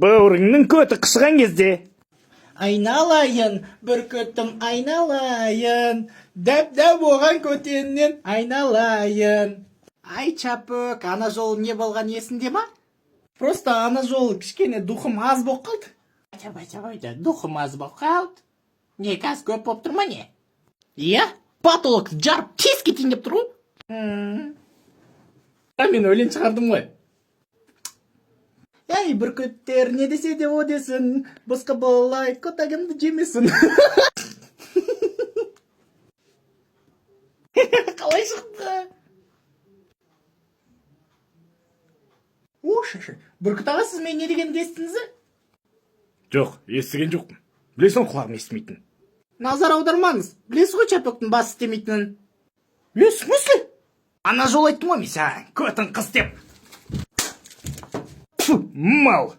Бауырыңның көті қышыған кезде. Айналайын, бүркітім айналайын, дәп-дәп оған көтеннен айналайын. Ай, Чапөк, ана жолы не болған есінде ма? Просто ана жолы кішкене духым аз болып қалды. Айда, духым аз болып қалды. Не, қазір көп болып тұр ма не? Иә, потолок жарып тез кетейін деп тұр ғой. Мен өлең шығардым ғой. Әй, бүркіттер не десе де о десін, босқа болай көтагімді жемесін. Қалай шықты? Ошы, бүркіт аға, сіз мен не дегенді естіңіз? Жоқ, естіген жоқпын. Білесің құлағым естімейтін. Назар аудармаңыз, білесіз ғой Чапөктің басы істемейтінін. В смысле? Ана жол айттым ғой мен саған, көтің қыз деп. Фу, мал.